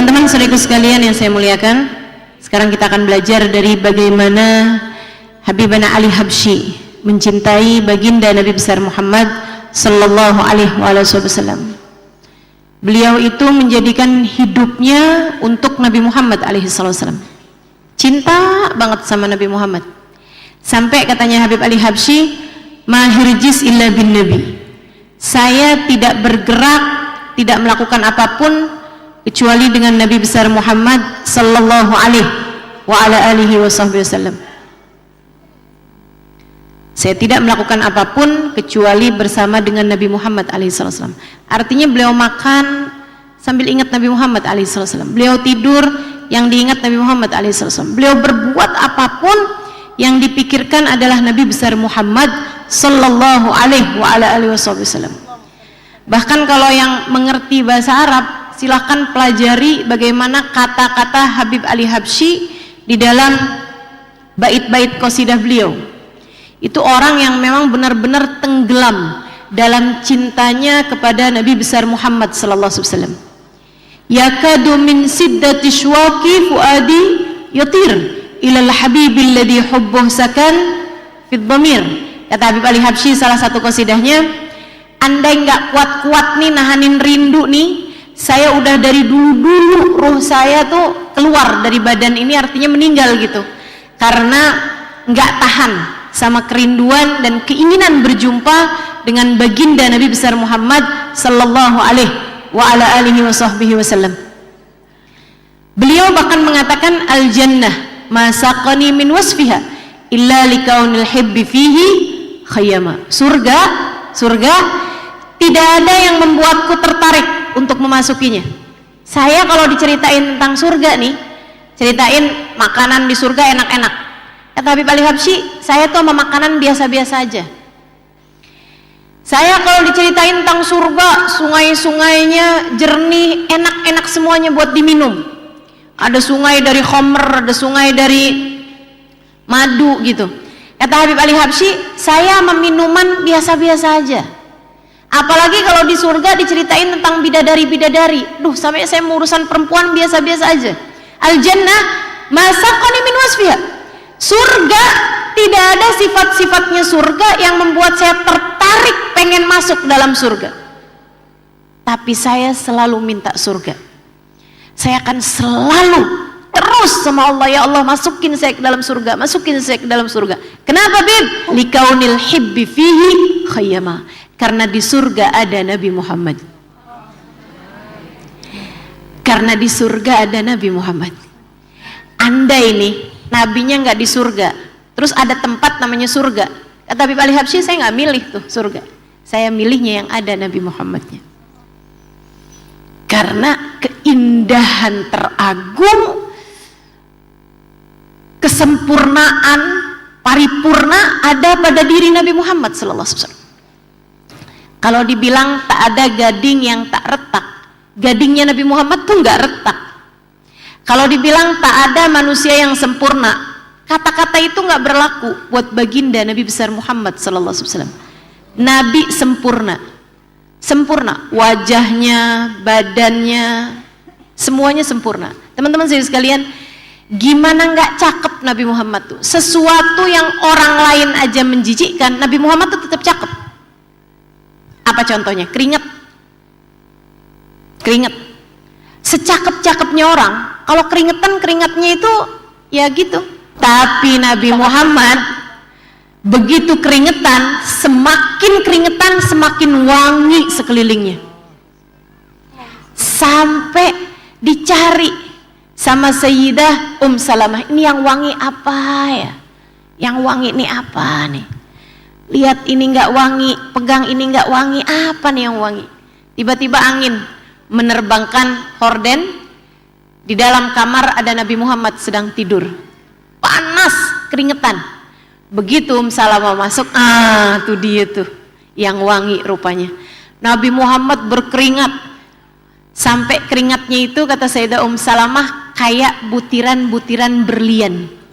Teman-teman saudaraku sekalian yang saya muliakan, sekarang kita akan belajar dari bagaimana Habibana Ali Habsyi mencintai baginda Nabi besar Muhammad sallallahu alaihi wasallam. Beliau itu menjadikan hidupnya untuk Nabi Muhammad alaihi wasallam. Cinta banget sama Nabi Muhammad. Sampai katanya Habib Ali Habsyi, "Mahirjis illa bin Nabi." Saya tidak bergerak, tidak melakukan apapun kecuali dengan Nabi besar Muhammad sallallahu alaihi wasallam. Saya tidak melakukan apapun kecuali bersama dengan Nabi Muhammad alaihi wasallam. Artinya beliau makan sambil ingat Nabi Muhammad alaihi wasallam. Beliau tidur yang diingat Nabi Muhammad alaihi wasallam. Beliau berbuat apapun yang dipikirkan adalah Nabi besar Muhammad sallallahu alaihi wasallam. Bahkan kalau yang mengerti bahasa Arab, silahkan pelajari bagaimana kata-kata Habib Ali Habsyi di dalam bait-bait qasidah beliau. Itu orang yang memang benar-benar tenggelam dalam cintanya kepada Nabi besar Muhammad sallallahu alaihi wasallam. Yakadu min siddati syawqi fuadi yatir ilal habibil ladhi hubbuh sakan fid dhamir. Kata Habib Ali Habsyi salah satu qasidahnya, andai nggak kuat-kuat nih nahanin rindu nih, saya udah dari dulu ruh saya tuh keluar dari badan ini, artinya meninggal gitu, karena nggak tahan sama kerinduan dan keinginan berjumpa dengan baginda Nabi besar Muhammad sallallahu alaihi wasallam. Beliau bahkan mengatakan, al jannah ma saqani min wasfiha illa likaunil hibbi fihi khayyama. Surga tidak ada yang membuatku tertarik untuk memasukinya. Saya kalau diceritain tentang surga nih, ceritain makanan di surga enak-enak, kata Habib Ali Habsyi, saya tuh sama makanan biasa-biasa aja. Saya kalau diceritain tentang surga, sungai-sungainya jernih, enak-enak semuanya buat diminum. Ada sungai dari khamr, ada sungai dari madu gitu. Kata Habib Ali Habsyi, saya sama minuman biasa-biasa aja. Apalagi kalau di surga diceritain tentang bidadari-bidadari, duh sampai saya mau urusan perempuan biasa-biasa aja. Al jannah ma saqani min wasfiha. Surga tidak ada sifat-sifatnya surga yang membuat saya tertarik pengen masuk dalam surga. Tapi saya selalu minta surga. Saya akan selalu terus sama Allah, ya Allah masukin saya ke dalam surga, masukin saya ke dalam surga. Kenapa Bib? Likaunil hibbi fihi khayyama. Karena di surga ada Nabi Muhammad. Karena di surga ada Nabi Muhammad. Andai nih nabinya nggak di surga, terus ada tempat namanya surga, kata Habib Ali Habsyi, saya nggak milih tuh surga, saya milihnya yang ada Nabi Muhammadnya. Karena keindahan teragung, kesempurnaan paripurna ada pada diri Nabi Muhammad sallallahu alaihi wasallam. Kalau dibilang tak ada gading yang tak retak, gadingnya Nabi Muhammad tuh nggak retak. Kalau dibilang tak ada manusia yang sempurna, kata-kata itu nggak berlaku buat baginda Nabi besar Muhammad sallallahu alaihi wasallam. Nabi sempurna, sempurna, wajahnya, badannya, semuanya sempurna. Teman-teman sekalian, gimana nggak cakep Nabi Muhammad tuh? Sesuatu yang orang lain aja menjijikkan, Nabi Muhammad tuh tetap cakep. Apa contohnya? Keringat. Secakep-cakepnya orang, kalau keringatnya itu ya gitu. Tapi Nabi Muhammad begitu keringetan, semakin wangi sekelilingnya. Sampai dicari sama Sayyidah Salamah, ini yang wangi apa ya? Yang wangi ini apa nih? Lihat ini nggak wangi, pegang ini nggak wangi, apa nih yang wangi? Tiba-tiba angin menerbangkan horden, di dalam kamar ada Nabi Muhammad sedang tidur, panas, keringetan. Begitu Salamah masuk, tuh dia tuh yang wangi rupanya. Nabi Muhammad berkeringat, sampai keringatnya itu kata Sayyidah Salamah kayak butiran-butiran berlian.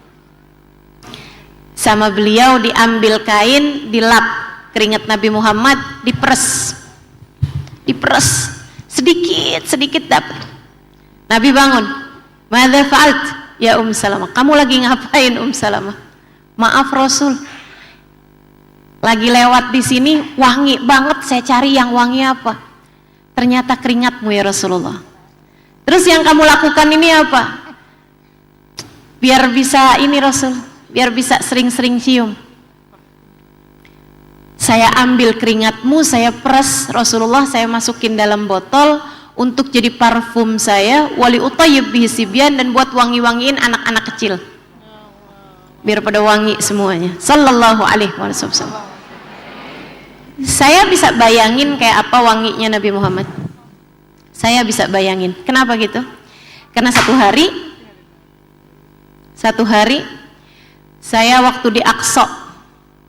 Sama beliau diambil kain, dilap keringat Nabi Muhammad, diperes sedikit dapat. Nabi bangun. Madza fa'alt ya Salamah? Kamu lagi ngapain Salamah? Maaf Rasul, lagi lewat di sini wangi banget, saya cari yang wangi apa? Ternyata keringatmu ya Rasulullah. Terus yang kamu lakukan ini apa? Biar bisa ini Rasul, biar bisa sering-sering cium. Saya ambil keringatmu, saya peras Rasulullah, saya masukin dalam botol untuk jadi parfum saya, wali utayyib bihi sibyan, dan buat wangi-wangiin anak-anak kecil biar pada wangi semuanya. Sallallahu alaihi wasallam. Saya bisa bayangin kayak apa wanginya Nabi Muhammad. Saya bisa bayangin. Kenapa gitu? Karena satu hari saya waktu di Aqsa,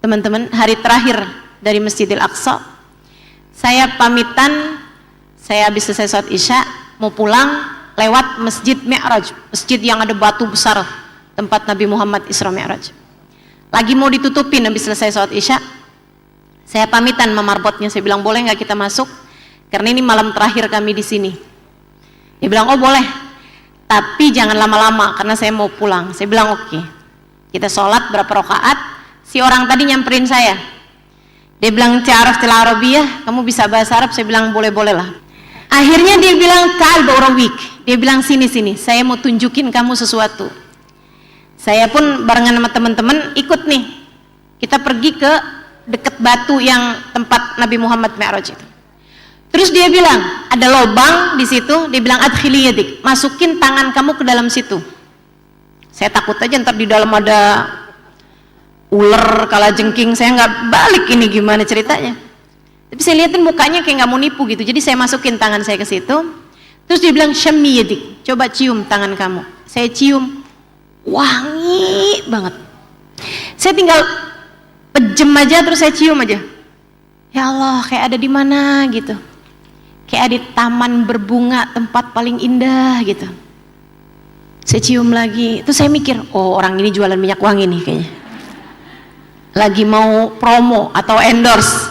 teman-teman, hari terakhir dari Masjidil Aqsa, saya pamitan. Saya habis selesai sholat isya mau pulang lewat Masjid Mi'raj, masjid yang ada batu besar tempat Nabi Muhammad Isra Mi'raj. Lagi mau ditutupin habis selesai sholat isya, saya pamitan sama marbotnya, saya bilang boleh nggak kita masuk karena ini malam terakhir kami di sini. Dia bilang oh boleh, tapi jangan lama-lama karena saya mau pulang. Saya bilang oke. Kita sholat berapa rakaat, si orang tadi nyamperin saya, dia bilang ta'araftil Arabiyah, kamu bisa bahasa Arab? Saya bilang boleh-boleh lah. Akhirnya dia bilang ta'al ba'urawik, dia bilang sini, saya mau tunjukin kamu sesuatu. Saya pun barengan sama teman-teman ikut nih, kita pergi ke dekat batu yang tempat Nabi Muhammad Mi'raj itu. Terus dia bilang ada lubang di situ, dia bilang adkhili yadik, masukin tangan kamu ke dalam situ. Saya takut aja ntar di dalam ada ular kalajengking, saya nggak balik, ini gimana ceritanya. Tapi saya lihatin mukanya kayak nggak mau nipu gitu, jadi saya masukin tangan saya ke situ. Terus dia bilang syammi yadik, coba cium tangan kamu. Saya cium, wangi banget. Saya tinggal pejem aja, terus saya cium aja. Ya Allah, kayak ada di mana gitu, kayak ada di taman berbunga, tempat paling indah gitu. Saya cium lagi, terus saya mikir, oh orang ini jualan minyak wangi nih kayaknya, lagi mau promo atau endorse.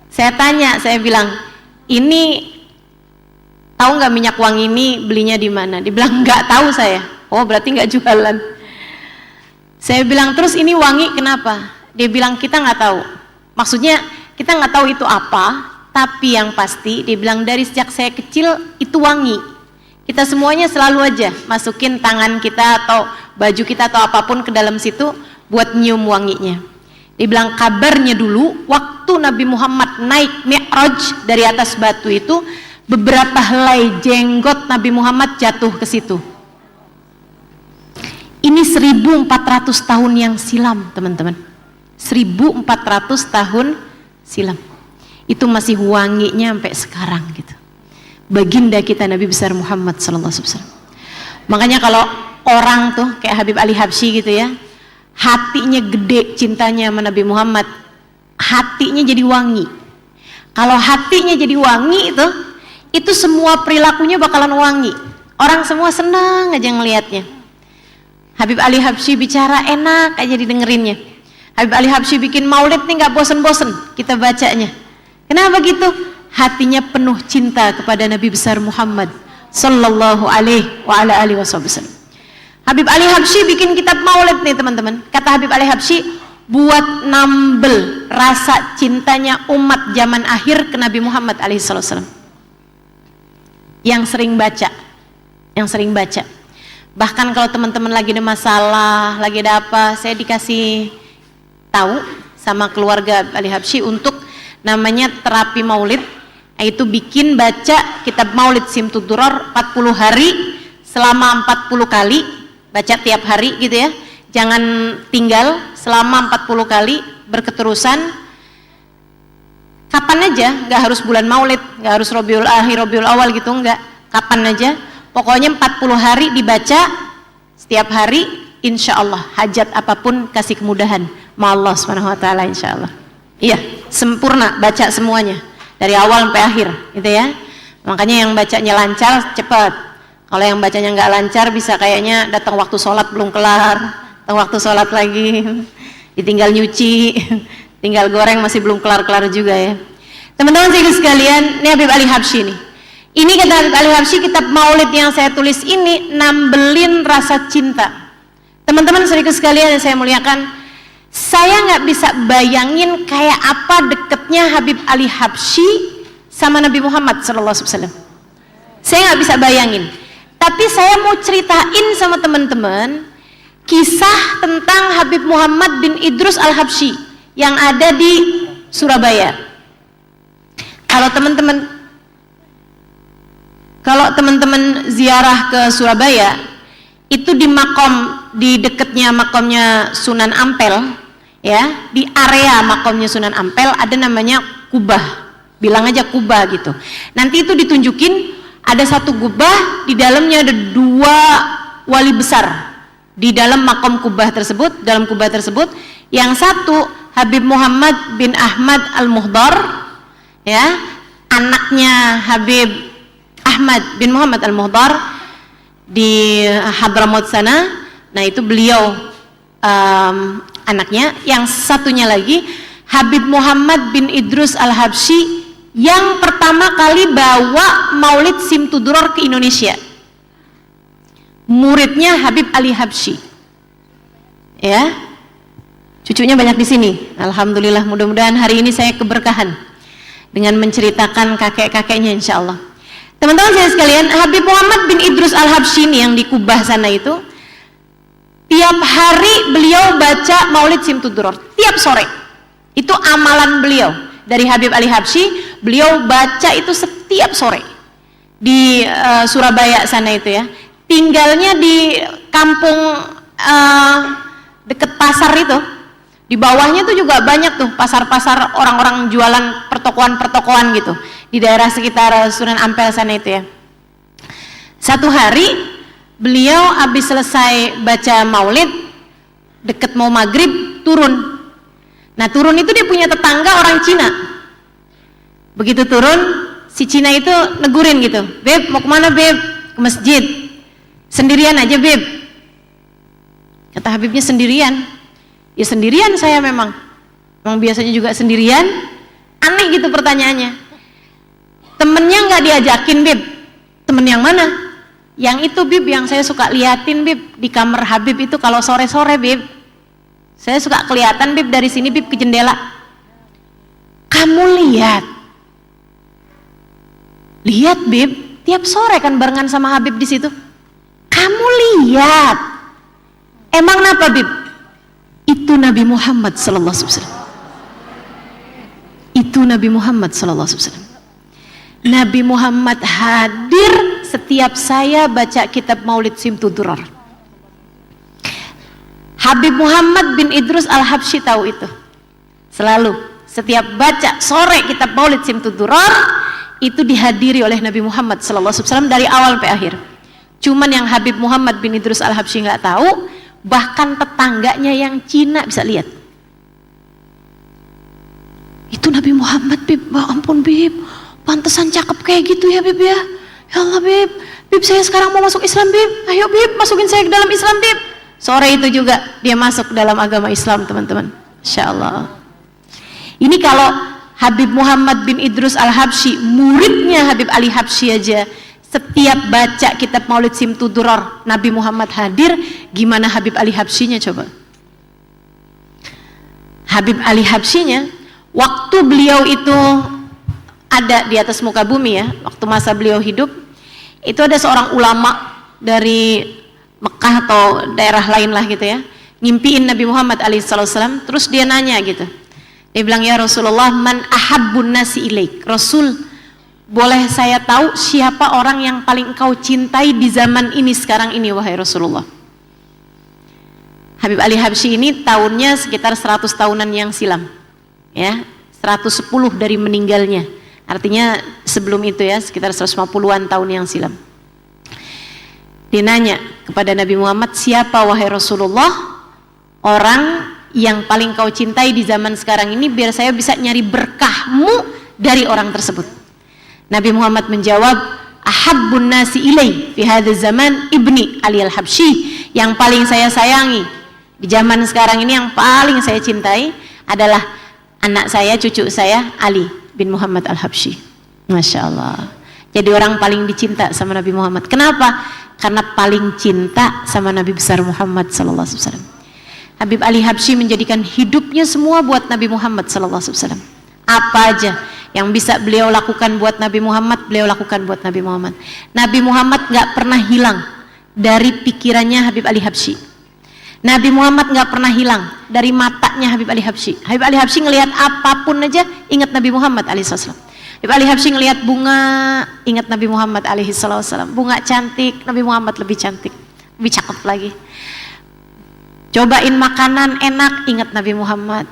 Saya tanya, saya bilang, ini tahu nggak minyak wangi ini belinya di mana? Dibilang nggak tahu saya. Oh berarti nggak jualan. Saya bilang terus ini wangi kenapa? Dia bilang kita nggak tahu. Maksudnya kita nggak tahu itu apa, tapi yang pasti dia bilang dari sejak saya kecil itu wangi. Kita semuanya selalu aja masukin tangan kita atau baju kita atau apapun ke dalam situ buat nyium wanginya. Dia bilang kabarnya dulu waktu Nabi Muhammad naik Mi'raj dari atas batu itu, beberapa helai jenggot Nabi Muhammad jatuh ke situ. Ini 1400 tahun yang silam, teman-teman. 1400 tahun silam. Itu masih wanginya sampai sekarang gitu. Baginda kita Nabi besar Muhammad sallallahu alaihi wasallam. Makanya kalau orang tuh kayak Habib Ali Habsyi gitu ya, hatinya gede cintanya sama Nabi Muhammad, hatinya jadi wangi. Kalau hatinya jadi wangi itu semua perilakunya bakalan wangi. Orang semua senang aja ngelihatnya. Habib Ali Habsyi bicara enak aja didengerinnya. Habib Ali Habsyi bikin maulid nih nggak bosen-bosen kita bacanya. Kenapa gitu? Hatinya penuh cinta kepada Nabi besar Muhammad sallallahu alaihi wasallam. Habib Ali Habsyi bikin kitab maulid nih teman-teman. Kata Habib Ali Habsyi, buat nambel rasa cintanya umat zaman akhir ke Nabi Muhammad alaihi wasallam. Yang sering baca. Bahkan kalau teman-teman lagi ada masalah, lagi ada apa, saya dikasih tahu sama keluarga Ali Habsyi untuk namanya terapi maulid, yaitu bikin baca kitab maulid Simtud Duror 40 hari selama 40 kali, baca tiap hari gitu ya, jangan tinggal selama 40 kali berketerusan, kapan aja, nggak harus bulan maulid, nggak harus Rabiul Akhir, Rabiul Awal gitu, nggak, kapan aja, pokoknya 40 hari dibaca setiap hari, insya Allah hajat apapun kasih kemudahan ma Allah subhanahu wa ta'ala insya Allah. Iya, sempurna baca semuanya dari awal sampai akhir gitu ya. Makanya yang bacanya lancar cepat, kalau yang bacanya nggak lancar bisa kayaknya datang waktu sholat belum kelar, datang waktu sholat lagi ditinggal nyuci, tinggal goreng masih belum kelar-kelar juga ya. Teman-teman sekalian, ini Habib Ali Habsyi nih, Ini kata Habib Ali Habsyi, kitab maulid yang saya tulis ini nambelin rasa cinta. Teman-teman saudaraku sekalian yang saya muliakan, saya nggak bisa bayangin kayak apa deketnya Habib Ali Habsyi sama Nabi Muhammad SAW. Saya nggak bisa bayangin. Tapi saya mau ceritain sama teman-teman kisah tentang Habib Muhammad bin Idrus Al-Habsyi yang ada di Surabaya. Kalau teman-teman ziarah ke Surabaya, itu di makom, di dekatnya makomnya Sunan Ampel, ya, di area makomnya Sunan Ampel ada namanya kubah, bilang aja kubah gitu. Nanti itu ditunjukin ada satu kubah, di dalamnya ada 2 wali besar di dalam makom kubah tersebut. Dalam kubah tersebut, yang satu Habib Muhammad bin Ahmad Al-Muhdar, ya, anaknya Habib Ahmad bin Muhammad Al-Muhdar di Hadramaut sana. Nah itu beliau anaknya. Yang satunya lagi Habib Muhammad bin Idrus Al-Habsyi yang pertama kali bawa maulid Simtuduror ke Indonesia, muridnya Habib Ali Habsyi, ya, cucunya banyak di sini. Alhamdulillah, mudah-mudahan hari ini saya keberkahan dengan menceritakan kakek-kakeknya insya Allah. Teman-teman saya sekalian, Habib Muhammad bin Idrus Al-Habsyi ini yang di Kubah sana itu, tiap hari beliau baca maulid Simtuduror, tiap sore. Itu amalan beliau. Dari Habib Ali Habsyi, beliau baca itu setiap sore di Surabaya sana itu, ya. Tinggalnya di kampung deket pasar itu. Di bawahnya tuh juga banyak tuh pasar-pasar, orang-orang jualan pertokoan-pertokoan gitu di daerah sekitar Sunan Ampel sana itu, ya. Satu hari beliau habis selesai baca maulid, deket mau maghrib turun. Nah turun itu dia punya tetangga orang Cina. Begitu turun, si Cina itu negurin gitu, "Beb, mau kemana Beb?" "Ke masjid." "Sendirian aja Beb?" Kata Habibnya, "Sendirian." "Ya sendirian saya memang biasanya juga sendirian." Aneh gitu pertanyaannya. "Temennya nggak diajakin Beb?" "Temen yang mana?" "Yang itu Beb, yang saya suka liatin Beb, di kamar Habib itu kalau sore-sore Beb. Saya suka kelihatan Beb dari sini Beb ke jendela." "Kamu lihat?" "Lihat Beb, tiap sore kan barengan sama Habib di situ." "Kamu lihat? Emang kenapa Beb?" "Itu Nabi Muhammad sallallahu alaihi wasallam. Itu Nabi Muhammad sallallahu alaihi wasallam. Nabi Muhammad hadir setiap saya baca kitab Maulid Simtuduror." Habib Muhammad bin Idrus Al-Habsyi tahu itu. Selalu setiap baca sore kitab Maulid Simtuduror itu dihadiri oleh Nabi Muhammad sallallahu alaihi wasallam dari awal sampai akhir. Cuman yang Habib Muhammad bin Idrus Al-Habsyi nggak tahu, bahkan tetangganya yang Cina bisa lihat. "Itu Nabi Muhammad Bib, ya ampun Bib, pantesan cakep kayak gitu ya Bib ya. Ya Allah Bib, Bib saya sekarang mau masuk Islam Bib, ayo Bib masukin saya ke dalam Islam Bib." Sore itu juga dia masuk dalam agama Islam, teman-teman. Masya Allah. Ini kalau Habib Muhammad bin Idrus Al-Habsyi, muridnya Habib Ali Habsyi aja, setiap baca kitab Maulid Simtuduror Nabi Muhammad hadir, gimana Habib Ali Habsyinya coba? Habib Ali Habsyinya, waktu beliau itu ada di atas muka bumi, ya, waktu masa beliau hidup, itu ada seorang ulama dari Mekah atau daerah lain lah gitu, ya, ngimpiin Nabi Muhammad alaihissalam. Terus dia nanya gitu, dia bilang, "Ya Rasulullah, man ahabbun nasi ilaik?" "Rasul, boleh saya tahu siapa orang yang paling engkau cintai di zaman ini sekarang ini, wahai Rasulullah?" Habib Ali Habsyi ini tahunnya sekitar 100 tahunan yang silam, ya, 110 dari meninggalnya, artinya sebelum itu, ya, sekitar 150-an tahun yang silam. Dia nanya kepada Nabi Muhammad, "Siapa wahai Rasulullah orang yang paling kau cintai di zaman sekarang ini, biar saya bisa nyari berkahmu dari orang tersebut?" Nabi Muhammad menjawab, "Ahabbun nasi ilai fi hadzal zaman ibni Ali Al-Habsyi." Yang paling saya sayangi di zaman sekarang ini, yang paling saya cintai adalah anak saya, cucu saya, Ali bin Muhammad Al-Habsyi. Masya Allah. Jadi orang paling dicinta sama Nabi Muhammad. Kenapa? Karena paling cinta sama Nabi besar Muhammad sallallahu alaihi wasallam. Habib Ali Habsyi menjadikan hidupnya semua buat Nabi Muhammad sallallahu alaihi wasallam. Apa aja yang bisa beliau lakukan buat Nabi Muhammad, beliau lakukan buat Nabi Muhammad. Nabi Muhammad nggak pernah hilang dari pikirannya Habib Ali Habsyi. Nabi Muhammad nggak pernah hilang dari matanya Habib Ali Habsyi. Habib Ali Habsyi ngelihat apapun aja ingat Nabi Muhammad alaihissalam. Habib Ali Habsyi ngelihat bunga, ingat Nabi Muhammad alaihissalam. Bunga cantik, Nabi Muhammad lebih cantik, lebih cakep lagi. Cobain makanan enak, ingat Nabi Muhammad.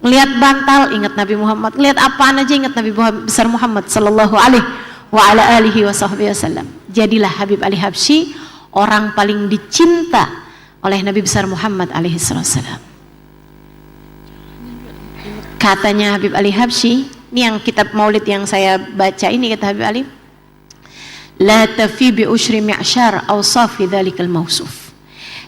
Ngelihat bantal, ingat Nabi Muhammad. Ngelihat apaan aja ingat Nabi besar Muhammad sallallahu alaihi wasallam. Jadilah Habib Ali Habsyi orang paling dicinta oleh Nabi besar Muhammad alaihissalam. Katanya Habib Ali Habsyi, ini yang kitab Maulid yang saya baca ini, kata Habib Ali, la tafi bi ushri mi'syar awsafi dzalikal mausuf.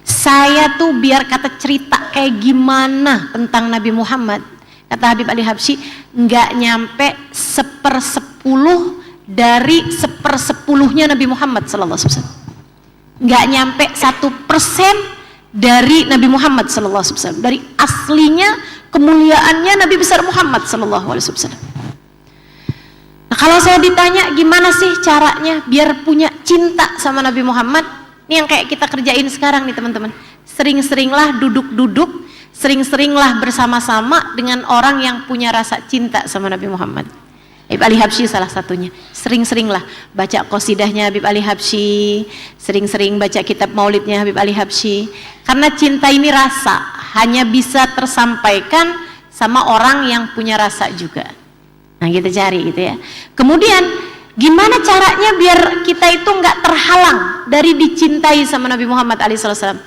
Saya tuh biar kata cerita kayak gimana tentang Nabi Muhammad, kata Habib Ali Habsyi, nggak nyampe 1/10 dari 1/10-nya Nabi Muhammad sallallahu alaihi wasallam. Nggak nyampe 1% dari Nabi Muhammad sallallahu alaihi wasallam, dari aslinya kemuliaannya Nabi besar Muhammad sallallahu alaihi wasallam. Nah, kalau saya ditanya gimana sih caranya biar punya cinta sama Nabi Muhammad, ini yang kayak kita kerjain sekarang nih teman-teman. Sering-seringlah duduk-duduk, sering-seringlah bersama-sama dengan orang yang punya rasa cinta sama Nabi Muhammad. Habib Ali Habsyi salah satunya. Sering-seringlah baca qasidahnya Habib Ali Habsyi, sering-sering baca kitab maulidnya Habib Ali Habsyi. Karena cinta ini rasa, hanya bisa tersampaikan sama orang yang punya rasa juga. Nah kita cari gitu ya. Kemudian gimana caranya biar kita itu nggak terhalang dari dicintai sama Nabi Muhammad alaihissalam?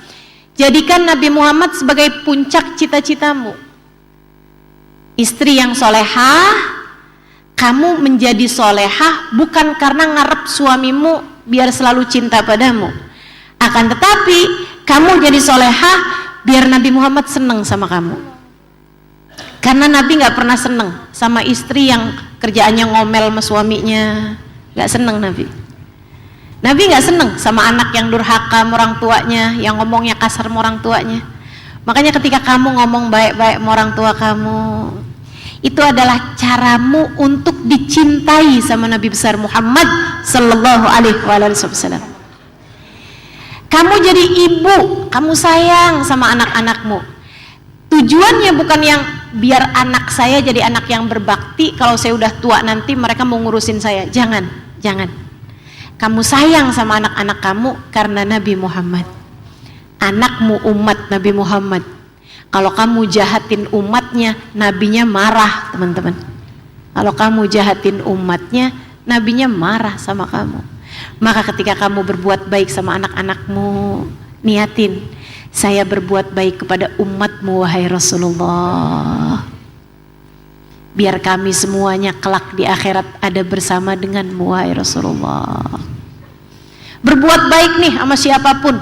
Jadikan Nabi Muhammad sebagai puncak cita-citamu. Istri yang solehah, kamu menjadi solehah bukan karena ngarep suamimu biar selalu cinta padamu. Akan tetapi kamu jadi solehah biar Nabi Muhammad seneng sama kamu. Karena Nabi nggak pernah seneng sama istri yang kerjaannya ngomel sama suaminya. Nggak seneng Nabi. Nabi nggak seneng sama anak yang durhaka sama orang tuanya, yang ngomongnya kasar sama orang tuanya. Makanya ketika kamu ngomong baik-baik sama orang tua kamu, itu adalah caramu untuk dicintai sama Nabi besar Muhammad sallallahu alaihi wasallam. Kamu jadi ibu, kamu sayang sama anak-anakmu. Tujuannya bukan yang biar anak saya jadi anak yang berbakti, kalau saya udah tua nanti mereka mau ngurusin saya. Jangan, jangan. Kamu sayang sama anak-anak kamu karena Nabi Muhammad. Anakmu umat Nabi Muhammad. Kalau kamu jahatin umatnya, nabinya marah, teman-teman. Kalau kamu jahatin umatnya, nabinya marah sama kamu. Maka ketika kamu berbuat baik sama anak-anakmu, niatin, saya berbuat baik kepada umatmu wahai Rasulullah, biar kami semuanya kelak di akhirat ada bersama denganmu wahai Rasulullah. Berbuat baik nih sama siapapun,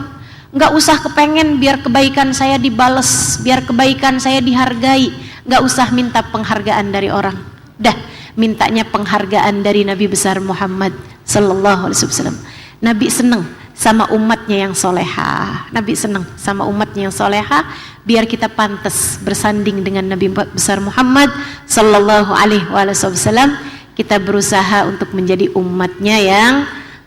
nggak usah kepengen biar kebaikan saya dibales, biar kebaikan saya dihargai. Nggak usah minta penghargaan dari orang, dah mintanya penghargaan dari Nabi besar Muhammad sallallahu alaihi wasallam. Nabi seneng sama umatnya yang soleha. Nabi seneng sama umatnya yang soleha, biar kita pantas bersanding dengan Nabi besar Muhammad sallallahu alaihi wasallam. Kita berusaha untuk menjadi umatnya yang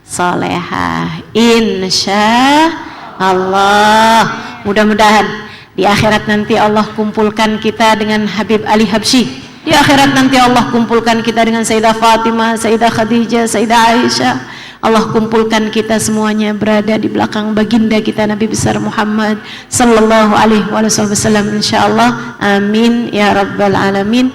soleha, insya Allah. Mudah-mudahan di akhirat nanti Allah kumpulkan kita dengan Habib Ali Habsyi. Di akhirat nanti Allah kumpulkan kita dengan Sayyidah Fatimah, Sayyidah Khadijah, Sayyidah Aisyah. Allah kumpulkan kita semuanya berada di belakang baginda kita Nabi besar Muhammad sallallahu alaihi wasallam, insyaallah. Amin ya rabbal alamin.